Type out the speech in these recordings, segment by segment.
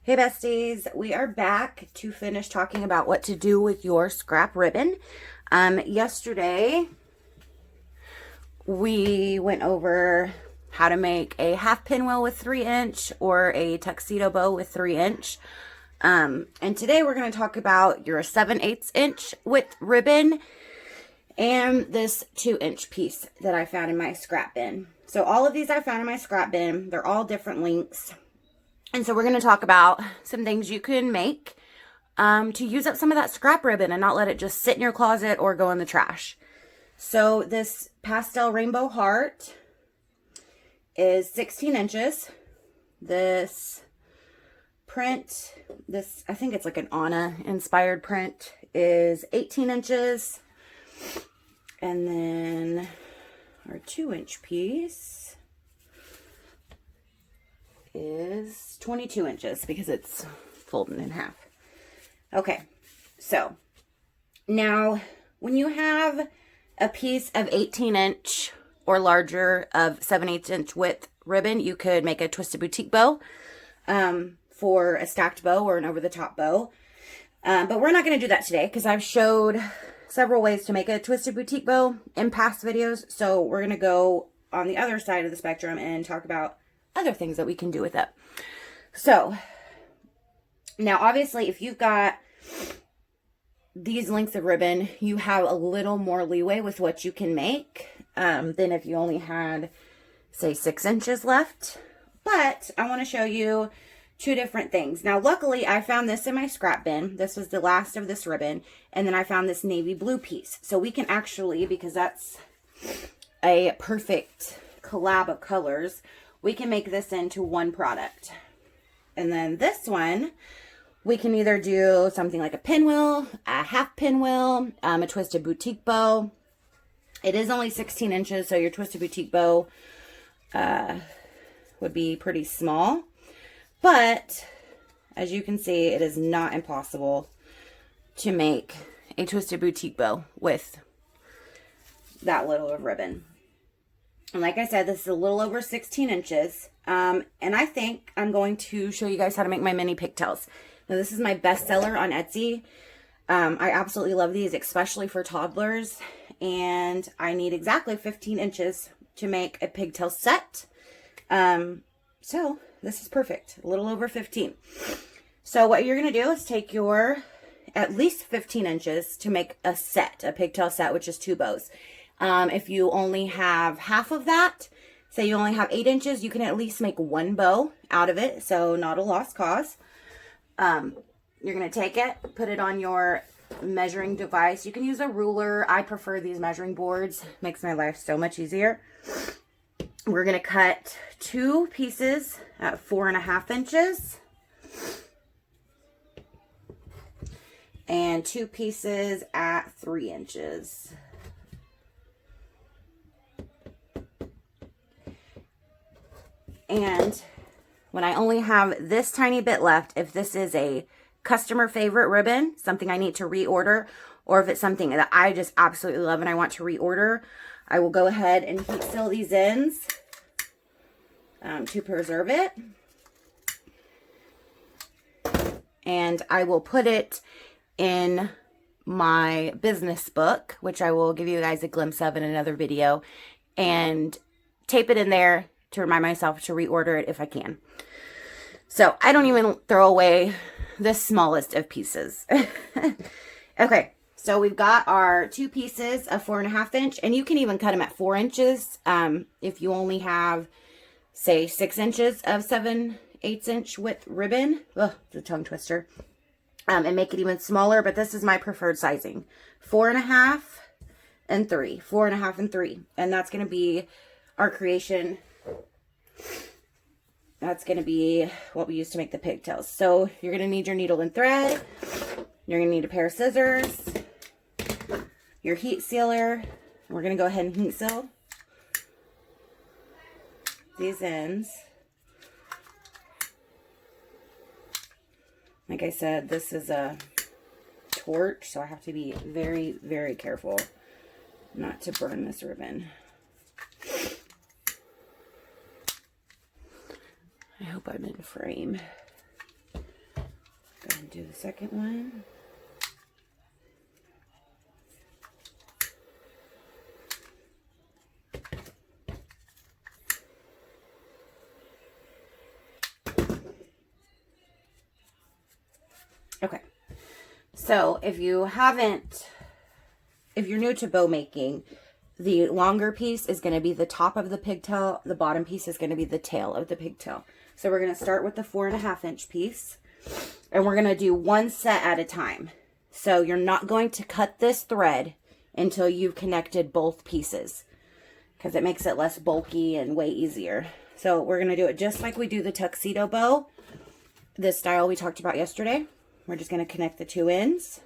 Hey besties, we are back to finish talking about what to do with your scrap ribbon. Yesterday we went over how to make a half pinwheel with 3" or a tuxedo bow with 3". And today we're going to talk about your 7/8" width ribbon and this 2" piece that I found in my scrap bin. So all of these I found in my scrap bin. They're all different lengths. And so we're going to talk about some things you can make to use up some of that scrap ribbon and not let it just sit in your closet or go in the trash. So this pastel rainbow heart is 16 inches. This print, I think it's like an Anna inspired print, is 18 inches. And then our 2" piece is 22 inches because it's folded in half. Okay, so now when you have a piece of 18" or larger of 7/8" width ribbon, you could make a twisted boutique bow for a stacked bow or an over-the-top bow. But we're not going to do that today because I've showed several ways to make a twisted boutique bow in past videos. So we're going to go on the other side of the spectrum and talk about other things that we can do with it. So now obviously if you've got these lengths of ribbon, you have a little more leeway with what you can make than if you only had, say, 6 inches left. But I want to show you two different things. Now luckily I found this in my scrap bin. This was the last of this ribbon, and then I found this navy blue piece. So we can actually, because that's a perfect collab of colors, we can make this into one product. And then this one, we can either do something like a pinwheel, a half pinwheel, a twisted boutique bow. It is only 16 inches, so your twisted boutique bow would be pretty small. But as you can see, it is not impossible to make a twisted boutique bow with that little of ribbon. And like I said, this is a little over 16 inches. And I think I'm going to show you guys how to make my mini pigtails. Now, this is my bestseller on Etsy. I absolutely love these, especially for toddlers. And I need exactly 15 inches to make a pigtail set. So this is perfect. A little over 15. So what you're going to do is take your at least 15 inches to make a set, a pigtail set, which is 2 bows. If you only have half of that, say you only have 8 inches, you can at least make 1 bow out of it. So not a lost cause. You're going to take it, put it on your measuring device. You can use a ruler. I prefer these measuring boards. Makes my life so much easier. We're going to cut 2 pieces at 4.5 inches. And 2 pieces at 3 inches. And when I only have this tiny bit left, if this is a customer favorite ribbon, something I need to reorder, or if it's something that I just absolutely love and I want to reorder, I will go ahead and heat seal these ends to preserve it. And I will put it in my business book, which I will give you guys a glimpse of in another video, and tape it in there to remind myself to reorder it if I can. So I don't even throw away the smallest of pieces. Okay, so we've got our 2 pieces of 4.5 inch, and you can even cut them at 4 inches if you only have, say, 6 inches of 7/8" width ribbon. Ugh, it's a tongue twister. And make it even smaller, but this is my preferred sizing. 4.5 and 3. 4.5 and 3. And that's going to be our creation. That's going to be what we use to make the pigtails. So you're going to need your needle and thread. You're going to need a pair of scissors. Your heat sealer. We're going to go ahead and heat seal these ends. Like I said, this is a torch, so I have to be very, very careful not to burn this ribbon. I hope I'm in frame. second one. Okay, so if you're new to bow making, the longer piece is going to be the top of the pigtail. The bottom piece is going to be the tail of the pigtail. So we're going to start with the 4.5 inch piece, and we're going to do one set at a time. So you're not going to cut this thread until you've connected both pieces, because it makes it less bulky and way easier. So we're going to do it just like we do the tuxedo bow, this style we talked about yesterday. We're just going to connect the two ends.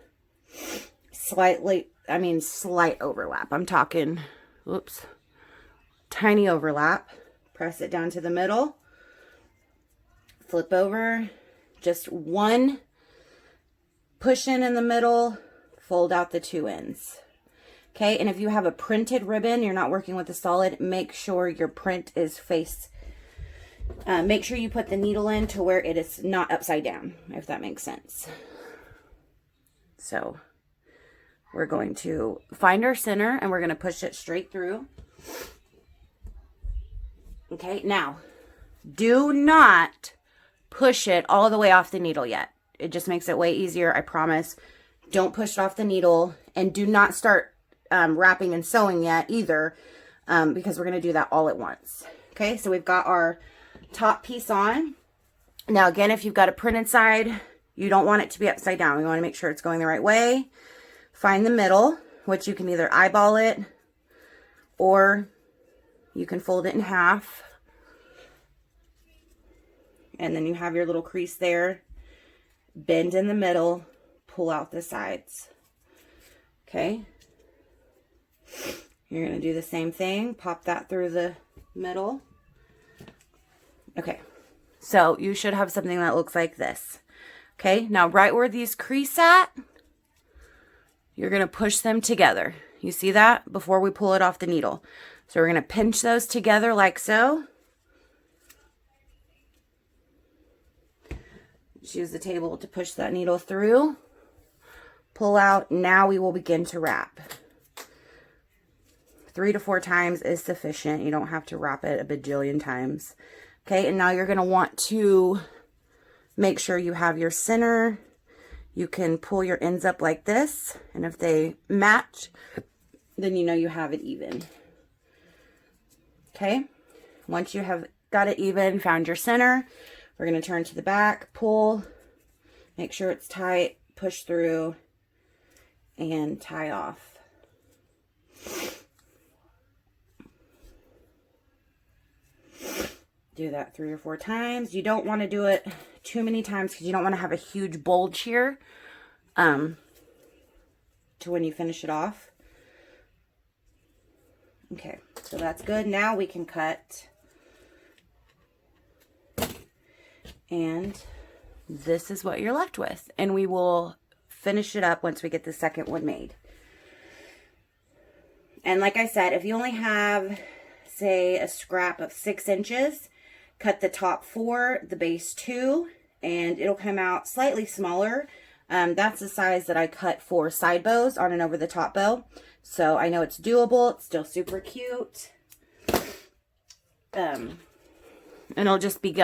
Slight overlap. I'm talking, whoops, tiny overlap. Press it down to the middle. Flip over. Just one push in the middle. Fold out the two ends. Okay, and if you have a printed ribbon, you're not working with a solid, make sure your print is make sure you put the needle in to where it is not upside down, if that makes sense. So we're going to find our center and we're going to push it straight through. Okay, now do not push it all the way off the needle yet. It just makes it way easier, I promise. Don't push it off the needle, and do not start wrapping and sewing yet either, because we're going to do that all at once. Okay, so we've got our top piece on. Now again, if you've got a printed side, you don't want it to be upside down. We want to make sure it's going the right way. Find the middle, which you can either eyeball it or you can fold it in half. And then you have your little crease there. Bend in the middle, pull out the sides. Okay. You're going to do the same thing. Pop that through the middle. Okay. So you should have something that looks like this. Okay. Now right where these crease at, you're going to push them together. You see that? Before we pull it off the needle. So we're going to pinch those together like so. Just use the table to push that needle through. Pull out. Now we will begin to wrap. 3 to 4 times is sufficient. You don't have to wrap it a bajillion times. Okay, and now you're going to want to make sure you have your center. You can pull your ends up like this, and if they match, then you know you have it even. Okay, once you have got it even, found your center, we're going to turn to the back, pull, make sure it's tight, push through, and tie off. Do that 3 or 4 times. You don't want to do it too many times because you don't want to have a huge bulge here to when you finish it off. Okay, so that's good. Now we can cut. And this is what you're left with. And we will finish it up once we get the second one made. And like I said, if you only have, say, a scrap of 6 inches, cut the top 4, the base 2, and it'll come out slightly smaller. That's the size that I cut for side bows on an over the top bow. So I know it's doable. It's still super cute. And it'll just be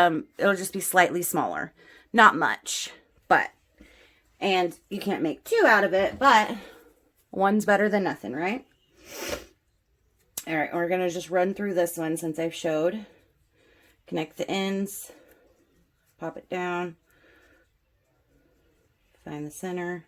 slightly smaller. Not much, but, and you can't make 2 out of it, but one's better than nothing, right? All right, we're going to just run through this one since I've showed. Connect the ends, pop it down, find the center.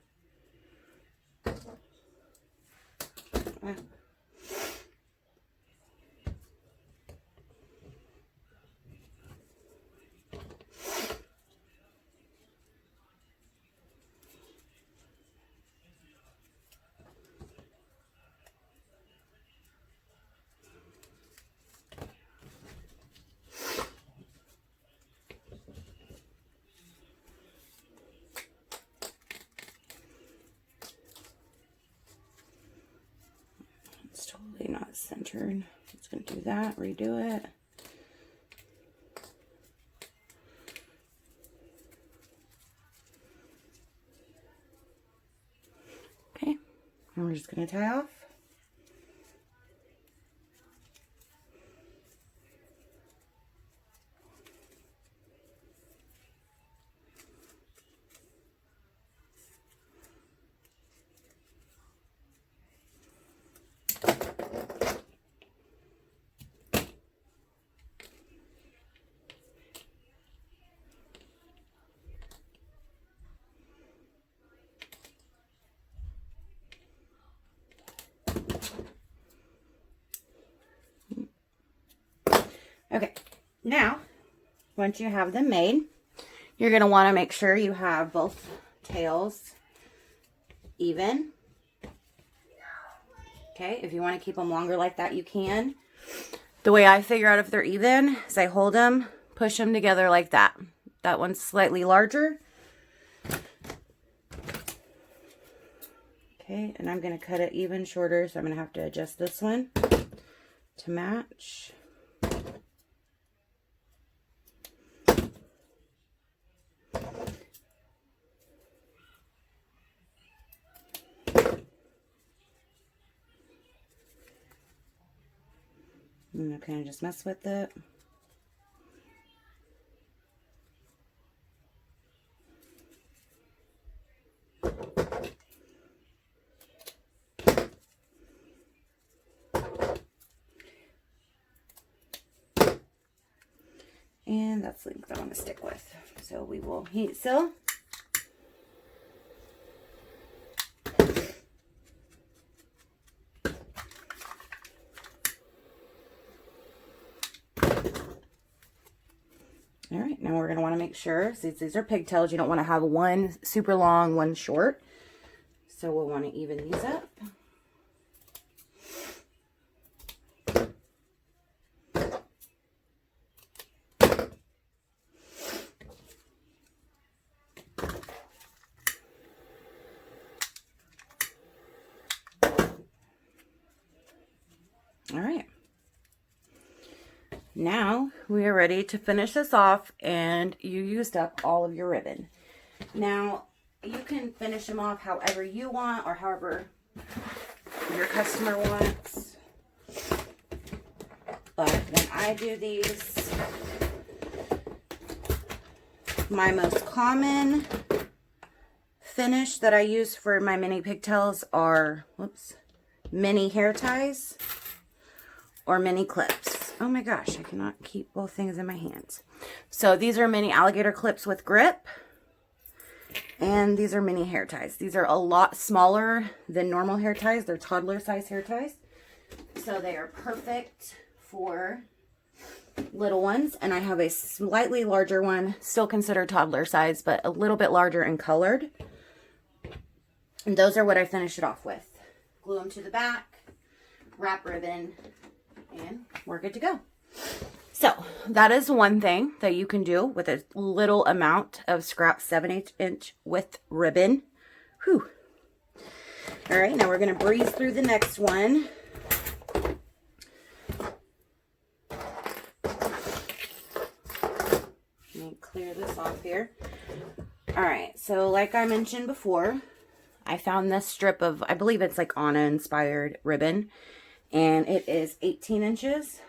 Totally not centered. It's going to do that, redo it. And we're just going to tie off. Okay, now, once you have them made, you're going to want to make sure you have both tails even. Okay, if you want to keep them longer like that, you can. The way I figure out if they're even is I hold them, push them together like that. That one's slightly larger. Okay, and I'm going to cut it even shorter, so I'm going to have to adjust this one to match. And I kind of just mess with it. And that's the length I want to stick with. So we will heat seal. All right, now we're going to want to make sure, since these are pigtails, you don't want to have one super long, one short. So we'll want to even these up. All right. Now we are ready to finish this off, and you used up all of your ribbon. Now you can finish them off however you want or however your customer wants. But when I do these, my most common finish that I use for my mini pigtails are, mini hair ties or mini clips. Oh my gosh, I cannot keep both things in my hands. So these are mini alligator clips with grip. And these are mini hair ties. These are a lot smaller than normal hair ties. They're toddler size hair ties. So they are perfect for little ones. And I have a slightly larger one, still considered toddler size, but a little bit larger and colored. And those are what I finish it off with. Glue them to the back, wrap ribbon, and we're good to go. So that is one thing that you can do with a little amount of scrap 7/8 inch width ribbon. Whew. All right, now we're going to breeze through the next one. Let me clear this off here. All right, so like I mentioned before, I found this strip of, I believe it's like Anna inspired ribbon, and it is 18 inches.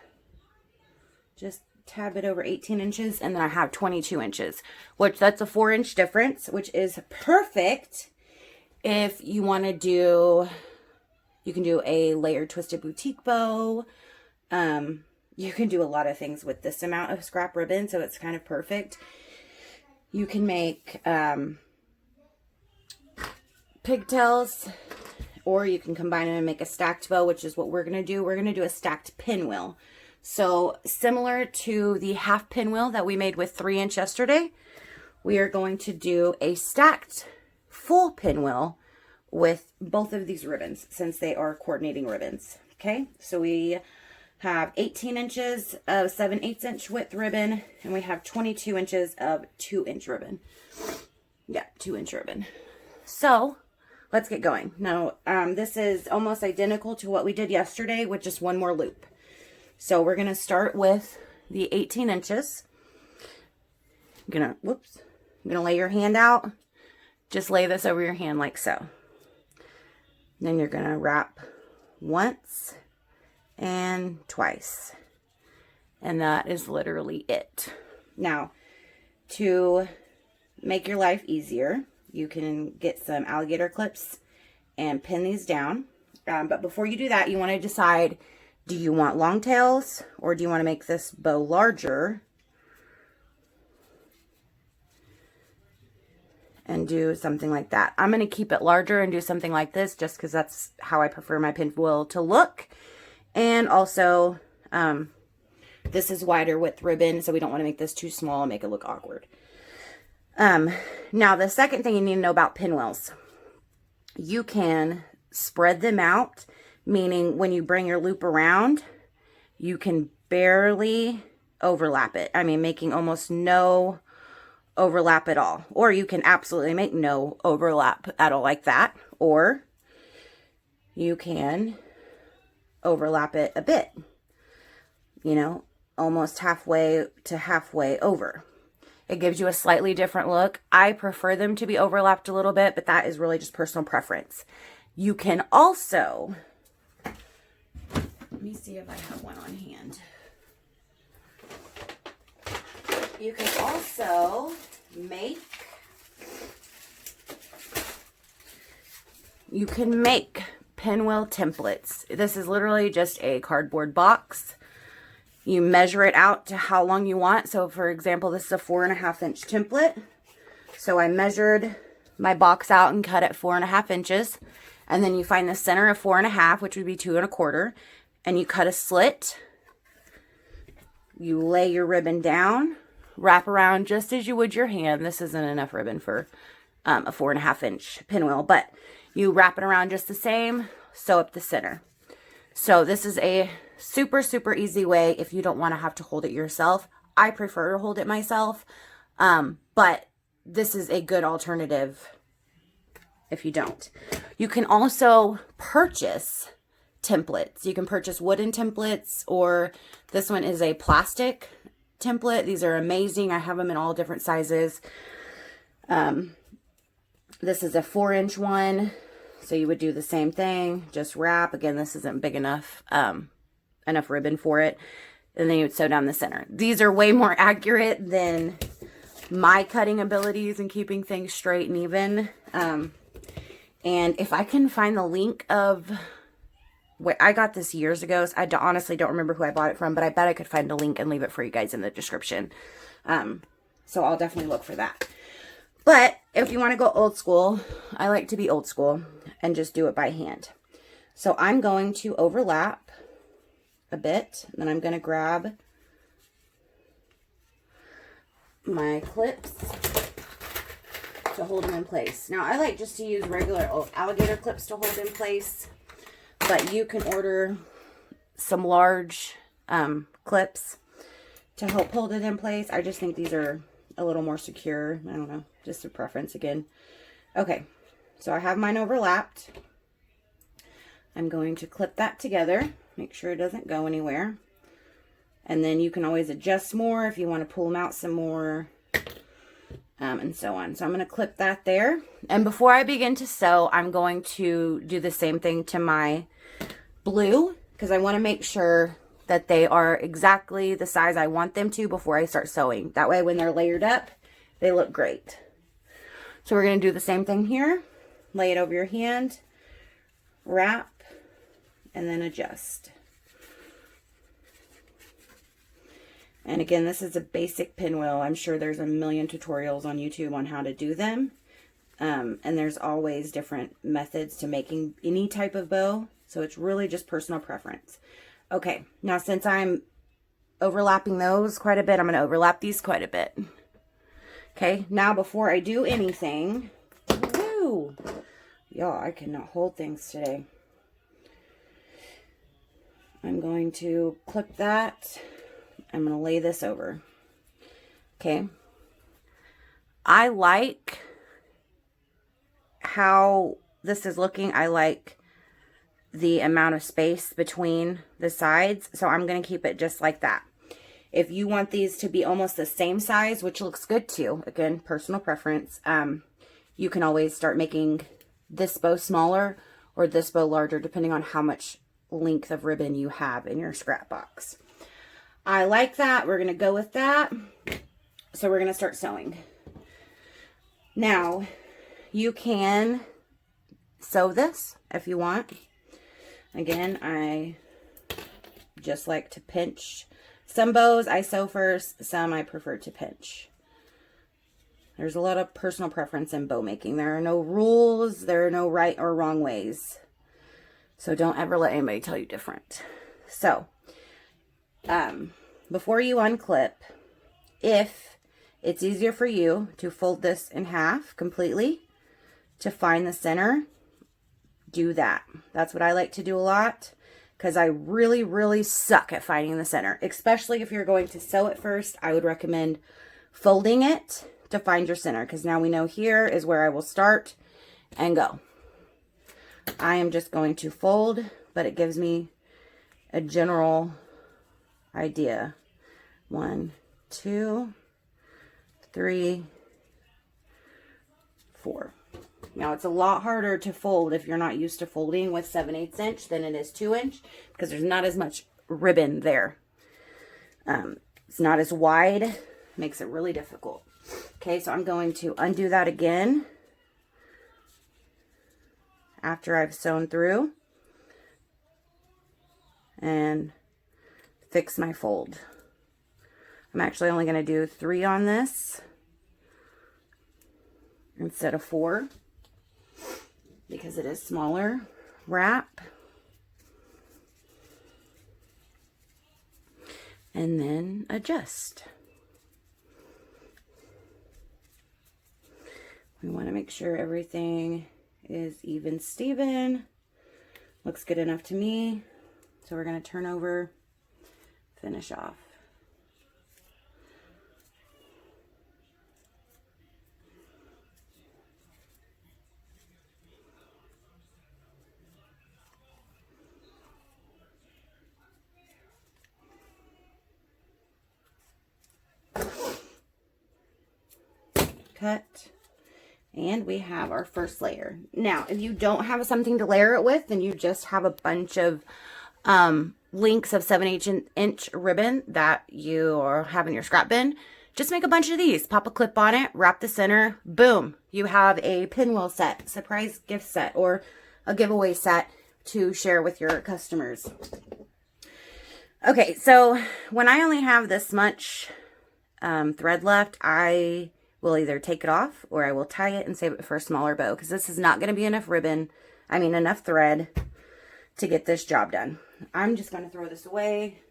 Just a tad bit over 18 inches, and then I have 22 inches, which that's a 4-inch difference, which is perfect if you want to do, you can do a layered twisted boutique bow. You can do a lot of things with this amount of scrap ribbon, so it's kind of perfect. You can make pigtails, or you can combine them and make a stacked bow, which is what we're going to do. We're going to do a stacked pinwheel. So similar to the half pinwheel that we made with 3-inch yesterday, we are going to do a stacked full pinwheel with both of these ribbons, since they are coordinating ribbons. Okay, so we have 18 inches of 7/8 inch width ribbon, and we have 22 inches of 2-inch ribbon. Yeah, 2-inch ribbon. So let's get going. Now, this is almost identical to what we did yesterday with just one more loop. So we're going to start with the 18 inches. I'm going to lay your hand out. Just lay this over your hand like so. Then you're going to wrap once and twice. And that is literally it. Now, to make your life easier, you can get some alligator clips and pin these down. But before you do that, you want to decide, do you want long tails or do you want to make this bow larger and do something like that? I'm going to keep it larger and do something like this just because that's how I prefer my pinwheel to look. And also, this is wider width ribbon, so we don't want to make this too small and make it look awkward. Now, the second thing you need to know about pinwheels, you can spread them out, meaning when you bring your loop around, you can barely overlap it. I mean, making almost no overlap at all. Or you can absolutely make no overlap at all like that. Or you can overlap it a bit, you know, almost halfway to halfway over. It gives you a slightly different look. I prefer them to be overlapped a little bit, but that is really just personal preference. You can also, let me see if I have one on hand. You can also make pinwheel templates. This is literally just a cardboard box. You measure it out to how long you want. So for example, this is a 4.5 inch template. So I measured my box out and cut it 4.5 inches. And then you find the center of 4.5, which would be 2.25. And you cut a slit. You lay your ribbon down, wrap around just as you would your hand. This isn't enough ribbon for a 4.5 inch pinwheel, but you wrap it around just the same, sew up the center. So this is a super, super easy way if you don't want to have to hold it yourself. I prefer to hold it myself, but this is a good alternative if you don't. You can also purchase templates. You can purchase wooden templates, or this one is a plastic template. These are amazing. I have them in all different sizes. This is a 4-inch one. So you would do the same thing, just wrap. Again, this isn't big enough, enough ribbon for it. And then you would sew down the center. These are way more accurate than my cutting abilities and keeping things straight and even. And if I can find the link of where I got this years ago, so I honestly don't remember who I bought it from, but I bet I could find a link and leave it for you guys in the description. So I'll definitely look for that. But if you want to go old school, I like to be old school and just do it by hand. So I'm going to overlap a bit, and then I'm going to grab my clips to hold them in place. Now, I like just to use regular alligator clips to hold in place, but you can order some large clips to help hold it in place. I just think these are a little more secure. I don't know, just a preference again. Okay, so I have mine overlapped. I'm going to clip that together, make sure it doesn't go anywhere. And then you can always adjust more if you want to pull them out some more, and so on. So I'm going to clip that there. And before I begin to sew, I'm going to do the same thing to my blue, because I want to make sure that they are exactly the size I want them to before I start sewing. That way when they're layered up, they look great. So we're going to do the same thing here. Lay it over your hand, wrap, and then adjust. And again, this is a basic pinwheel. I'm sure there's a million tutorials on YouTube on how to do them. And there's always different methods to making any type of bow. So it's really just personal preference. Okay, now since I'm overlapping those quite a bit, I'm going to overlap these quite a bit. Okay, now before I do anything, woo, y'all, I cannot hold things today. I'm going to clip that. I'm going to lay this over. Okay. I like how this is looking. I like the amount of space between the sides, so I'm going to keep it just like that. If you want these to be almost the same size, which looks good too, again, personal preference, you can always start making this bow smaller, or this bow larger, depending on how much length of ribbon you have in your scrap box. I like that. We're going to go with that. So we're going to start sewing. Now, you can sew this if you want. Again, I just like to pinch. Some bows I sew first, some I prefer to pinch. There's a lot of personal preference in bow making. There are no rules, there are no right or wrong ways. So don't ever let anybody tell you different. So, before you unclip, if it's easier for you to fold this in half completely to find the center, do that. That's what I like to do a lot, because I really, really suck at finding the center. Especially if you're going to sew it first, I would recommend folding it to find your center, because now we know here is where I will start and go. I am just going to fold, but it gives me a general idea. 1, 2, 3, 4. Now, it's a lot harder to fold if you're not used to folding with 7/8 inch than it is 2 inch, because there's not as much ribbon there. It's not as wide, makes it really difficult. Okay, so I'm going to undo that again after I've sewn through and fix my fold. I'm actually only going to do 3 on this instead of 4, because it is smaller wrap. And then adjust. We want to make sure everything is even Steven. Looks good enough to me. So we're going to turn over, finish off. Cut. And we have our first layer. Now, if you don't have something to layer it with, then you just have a bunch of links of 7/8 inch ribbon that you have in your scrap bin. Just make a bunch of these. Pop a clip on it, wrap the center, boom. You have a pinwheel set, surprise gift set, or a giveaway set to share with your customers. Okay, so when I only have this much thread left, I will either take it off or I will tie it and save it for a smaller bow, because this is not going to be enough enough thread to get this job done. I'm just going to throw this away,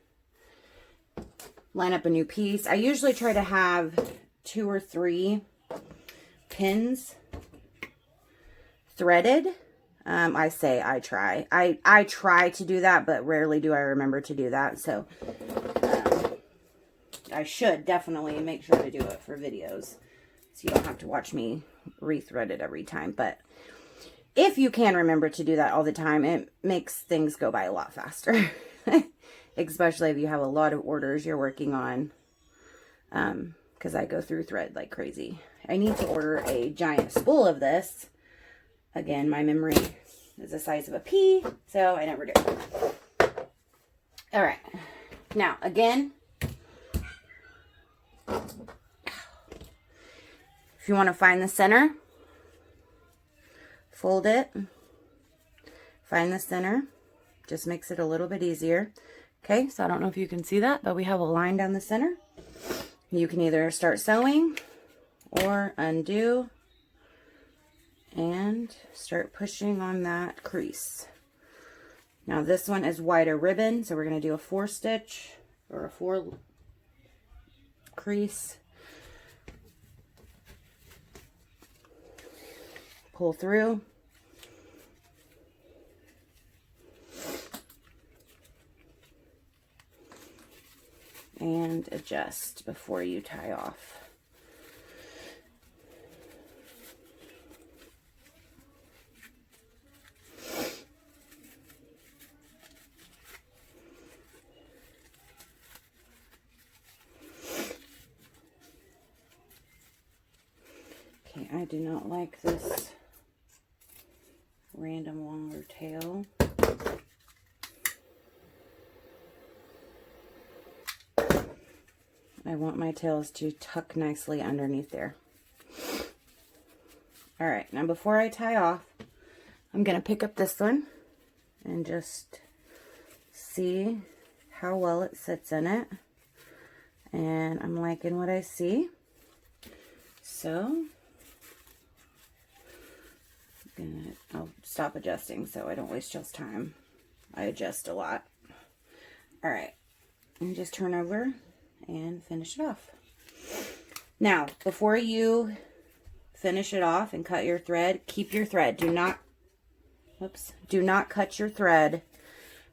line up a new piece. I usually try to have 2 or 3 pins threaded. I try to do that, but rarely do I remember to do that. So I should definitely make sure to do it for videos, so you don't have to watch me rethread it every time. But if you can remember to do that all the time, it makes things go by a lot faster. Especially if you have a lot of orders you're working on. Because I go through thread like crazy. I need to order a giant spool of this. Again, my memory is the size of a pea, so I never do. All right. Now, again, if you want to find the center, fold it, find the center, just makes it a little bit easier. Okay, so I don't know if you can see that, but we have a line down the center. You can either start sewing or undo and start pushing on that crease. Now this one is wider ribbon, so we're going to do a 4 stitch or a 4 crease. Pull through. And adjust before you tie off. Okay, I do not like this random longer tail. I want my tails to tuck nicely underneath there. All right, now before I tie off, I'm gonna pick up this one and just see how well it sits in it. And I'm liking what I see. So, I'll stop adjusting so I don't waste y'all's time. I adjust a lot. All right, and just turn over and finish it off. Now, before you finish it off and cut your thread, keep your thread. Do not cut your thread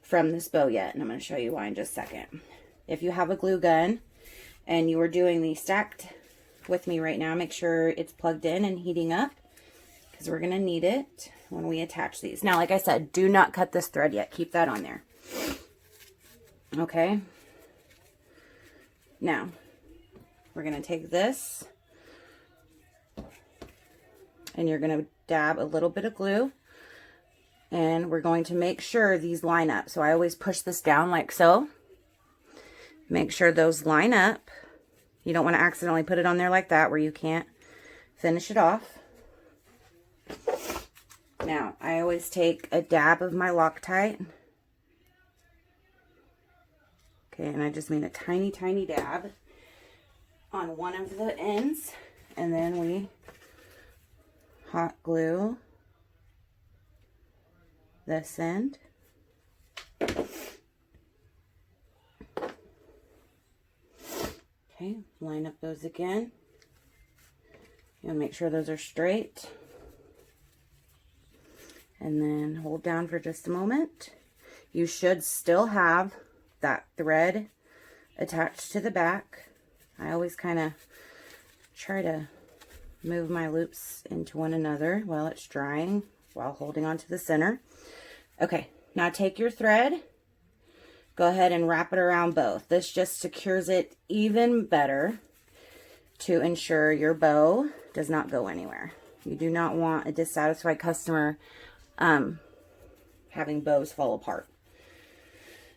from this bow yet. And I'm going to show you why in just a second. If you have a glue gun and you are doing the stacked with me right now, make sure it's plugged in and heating up, because we're going to need it when we attach these. Now, like I said, do not cut this thread yet. Keep that on there. Okay. Now, we're going to take this and you're going to dab a little bit of glue, and we're going to make sure these line up. So I always push this down like so. Make sure those line up. You don't want to accidentally put it on there like that where you can't finish it off. Now, I always take a dab of my Loctite. Okay, and I just made a tiny, tiny dab on one of the ends, and then we hot glue this end. Okay, line up those again. You want to make sure those are straight. And then hold down for just a moment. You should still have that thread attached to the back. I always kind of try to move my loops into one another while it's drying, while holding on to the center. Okay, now take your thread, go ahead and wrap it around both. This just secures it even better to ensure your bow does not go anywhere. You do not want a dissatisfied customer having bows fall apart.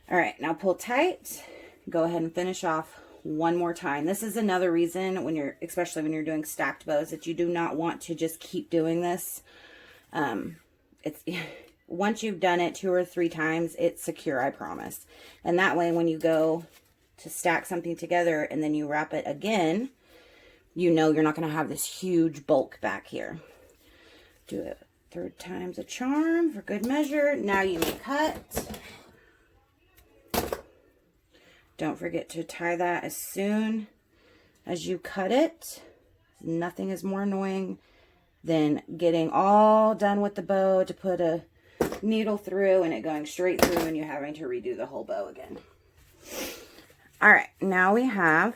All right, now pull tight. Go ahead and finish off one more time. This is another reason when you're, especially when you're doing stacked bows, that you do not want to just keep doing this. It's once you've done it 2 or 3 times, it's secure, I promise. And that way, when you go to stack something together and then you wrap it again, you know you're not going to have this huge bulk back here. Do it 3rd time's a charm for good measure. Now you may cut. Don't forget to tie that as soon as you cut it. Nothing is more annoying than getting all done with the bow to put a needle through and it going straight through and you having to redo the whole bow again. All right, now we have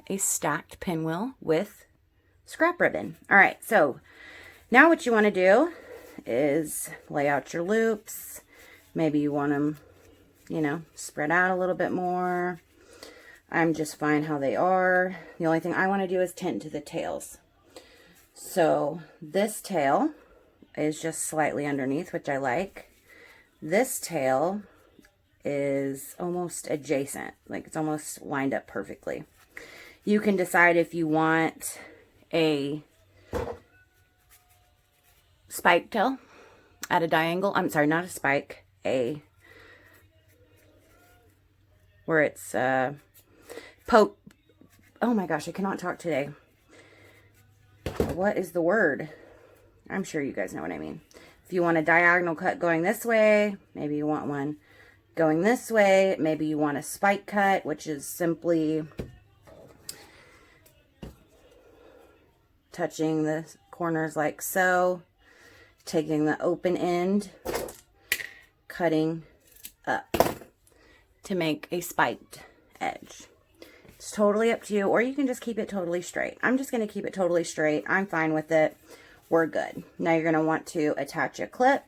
a stacked pinwheel with scrap ribbon. All right, so now what you want to do is lay out your loops. Maybe you want them, you know, spread out a little bit more. I'm just fine how they are. The only thing I want to do is tint to the tails. So this tail is just slightly underneath, which I like. This tail is almost adjacent, like it's almost lined up perfectly. You can decide if you want a spike tail at a diagonal. I'm sorry, not a spike, where it's poke. Oh my gosh, I cannot talk today. What is the word? I'm sure you guys know what I mean. If you want a diagonal cut going this way, maybe you want one going this way. Maybe you want a spike cut, which is simply touching the corners like so, taking the open end, cutting up to make a spiked edge. It's totally up to you, or you can just keep it totally straight. I'm just going to keep it totally straight. I'm fine with it. We're good. Now you're going to want to attach a clip.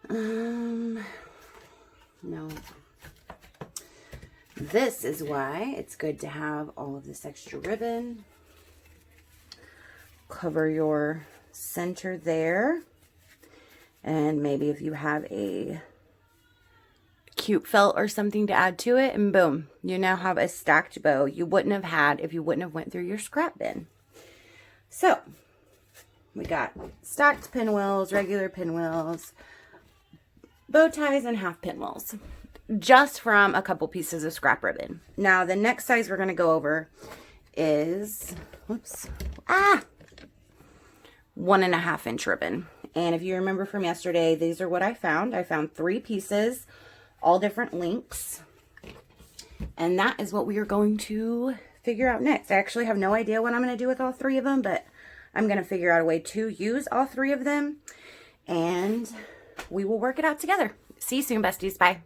No. This is why it's good to have all of this extra ribbon. Cover your center there. And maybe if you have a cute felt or something to add to it, and boom, you now have a stacked bow you wouldn't have had if you wouldn't have went through your scrap bin. So we got stacked pinwheels, regular pinwheels, bow ties, and half pinwheels, just from a couple pieces of scrap ribbon. Now the next size we're going to go over is 1.5 inch ribbon. And if you remember from yesterday, these are what I found. I found 3 pieces, all different lengths. And that is what we are going to figure out next. I actually have no idea what I'm going to do with all 3 of them, but I'm going to figure out a way to use all 3 of them. And we will work it out together. See you soon, besties. Bye.